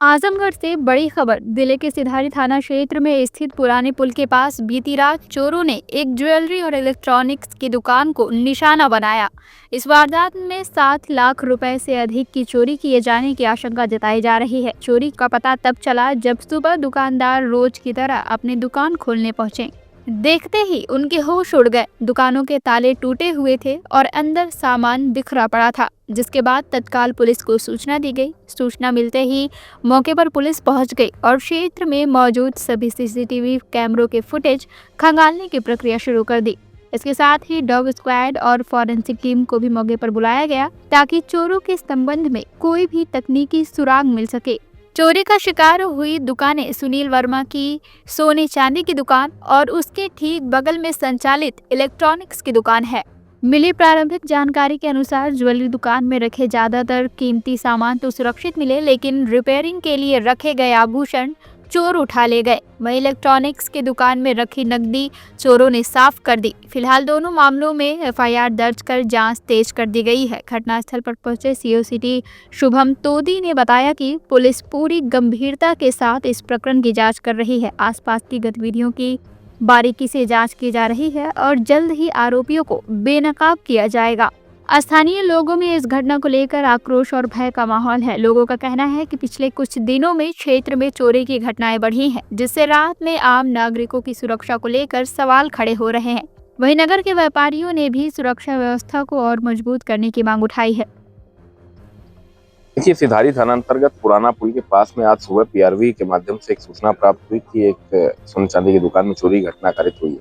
आजमगढ़ से बड़ी खबर। जिले के सिधारी थाना क्षेत्र में स्थित पुराने पुल के पास बीती रात चोरों ने एक ज्वेलरी और इलेक्ट्रॉनिक्स की दुकान को निशाना बनाया। इस वारदात में 7 लाख रुपए से अधिक की चोरी किए जाने की आशंका जताई जा रही है। चोरी का पता तब चला जब सुबह दुकानदार रोज की तरह अपनी दुकान खोलने पहुंचे। देखते ही उनके होश उड़ गए। दुकानों के ताले टूटे हुए थे और अंदर सामान बिखरा पड़ा था, जिसके बाद तत्काल पुलिस को सूचना दी गई। सूचना मिलते ही मौके पर पुलिस पहुंच गई और क्षेत्र में मौजूद सभी सीसीटीवी कैमरों के फुटेज खंगालने की प्रक्रिया शुरू कर दी। इसके साथ ही डॉग स्क्वाड और फॉरेंसिक टीम को भी मौके पर बुलाया गया ताकि चोरों के संबंध में कोई भी तकनीकी सुराग मिल सके। चोरी का शिकार हुई दुकानें सुनील वर्मा की सोने चांदी की दुकान और उसके ठीक बगल में संचालित इलेक्ट्रॉनिक्स की दुकान है। मिली प्रारंभिक जानकारी के अनुसार ज्वेलरी दुकान में रखे ज्यादातर कीमती सामान तो सुरक्षित मिले, लेकिन रिपेयरिंग के लिए रखे गए आभूषण चोर उठा ले गए। वहीं इलेक्ट्रॉनिक्स की दुकान में रखी नकदी चोरों ने साफ कर दी। फिलहाल दोनों मामलों में एफआईआर दर्ज कर जांच तेज कर दी गई है। घटनास्थल पर पहुंचे सीओ सिटी शुभम तोदी ने बताया कि पुलिस पूरी गंभीरता के साथ इस प्रकरण की जांच कर रही है। आसपास की गतिविधियों की बारीकी से जांच की जा रही है और जल्द ही आरोपियों को बेनकाब किया जाएगा। स्थानीय लोगों में इस घटना को लेकर आक्रोश और भय का माहौल है। लोगों का कहना है कि पिछले कुछ दिनों में क्षेत्र में चोरी की घटनाएं बढ़ी हैं, जिससे रात में आम नागरिकों की सुरक्षा को लेकर सवाल खड़े हो रहे हैं। वहीं नगर के व्यापारियों ने भी सुरक्षा व्यवस्था को और मजबूत करने की मांग उठाई है। देखिए, सिधारी थाना अंतर्गत पुराना पुल के पास में आज सुबह पीआरवी के माध्यम से एक सूचना प्राप्त हुई कि एक सोने चांदी की दुकान में चोरी की घटना कारित हुई है।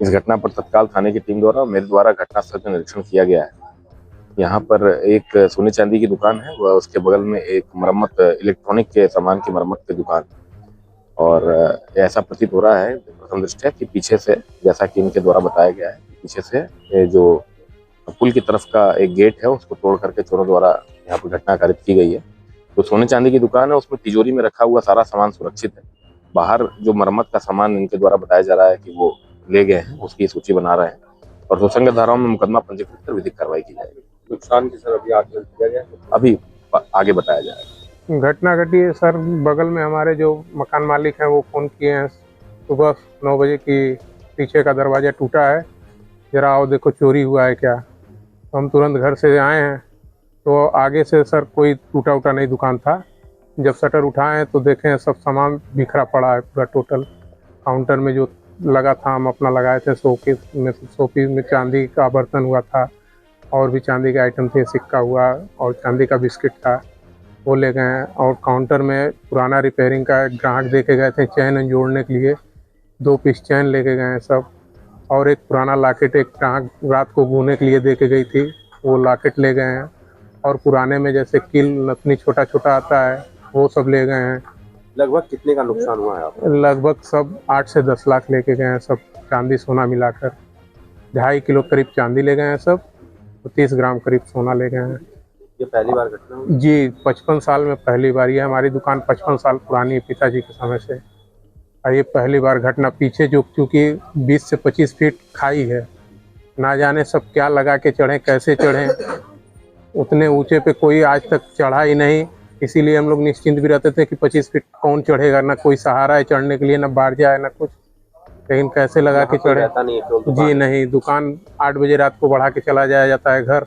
इस घटना पर तत्काल थाने की टीम द्वारा मेरे द्वारा घटनास्थल का निरीक्षण किया गया है। यहाँ पर एक सोने चांदी की दुकान है व उसके बगल में एक मरम्मत इलेक्ट्रॉनिक के सामान की मरम्मत की दुकान, और ऐसा प्रतीत हो रहा है प्रथम दृष्टया कि पीछे से, जैसा कि इनके द्वारा बताया गया है, पीछे से जो पुल की तरफ का एक गेट है उसको तोड़ करके चोरों द्वारा यहाँ पर घटना कारित की गई है। तो सोने चांदी की दुकान है, उसमें तिजोरी में रखा हुआ सारा सामान सुरक्षित है। बाहर जो मरम्मत का सामान इनके द्वारा बताया जा रहा है कि वो ले गए हैं, उसकी सूची बना रहे हैं और सुसंगत धाराओं में मुकदमा पंजीकृत कर विधिक कार्रवाई की जाएगी। नुकसान की सर अभी आकलन किया गया, अभी आगे बताया जाएगा। घटना घटी है सर, बगल में हमारे जो मकान मालिक हैं वो फ़ोन किए हैं सुबह 9 बजे की पीछे का दरवाज़ा टूटा है, जरा आओ देखो चोरी हुआ है क्या। तो हम तुरंत घर से आए हैं तो आगे से सर कोई टूटा उटा नहीं दुकान था। जब शटर उठाए तो देखें सब सामान बिखरा पड़ा है पूरा। टोटल काउंटर में जो लगा था हम अपना लगाए थे, शोपीस में चांदी का बर्तन हुआ था और भी चांदी के आइटम थे, सिक्का हुआ और चांदी का बिस्किट था, वो ले गए हैं। और काउंटर में पुराना रिपेयरिंग का एक ग्राहक देके गए थे चैन जोड़ने के लिए, 2 पीस चैन लेके गए हैं सब, और एक पुराना लॉकेट एक ग्राहक रात को घूमने के लिए देके गई थी, वो लॉकेट ले गए हैं। और पुराने में जैसे किल नथनी छोटा छोटा आता है वो सब ले गए हैं। लगभग कितने का नुकसान हुआ है आपको? लगभग सब 8 से 10 लाख लेके गए हैं, सब चांदी सोना मिलाकर। 2.5 किलो करीब चांदी ले गए हैं सब, 30 ग्राम करीब सोना ले गए हैं। ये पहली बार घटना हुई? जी, 55 साल में पहली बार। ये हमारी दुकान 55 साल पुरानी है पिताजी के समय से, और ये पहली बार घटना। पीछे जो क्योंकि 20 से 25 फीट खाई है, ना जाने सब क्या लगा के चढ़े, कैसे चढ़े। उतने ऊंचे पे कोई आज तक चढ़ा ही नहीं, इसीलिए हम लोग निश्चिंत भी रहते थे कि 25 फीट कौन चढ़ेगा, ना कोई सहारा है चढ़ने के लिए, ना बारजा है ना कुछ। लेकिन कैसे लगा के चढ़े जी नहीं। दुकान 8 बजे रात को बढ़ा के चला जाया जाता है घर,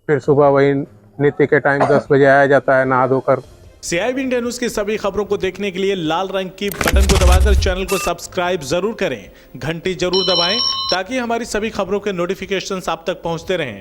फिर सुबह वही नित्य के टाइम 10 बजे आया जाता है नहा धोकर। CIB इंडिया न्यूज की सभी खबरों को देखने के लिए लाल रंग की बटन को दबाकर चैनल को सब्सक्राइब जरूर करें, घंटी जरूर दबाएं ताकि हमारी सभी खबरों के नोटिफिकेशंस आप तक पहुंचते रहें।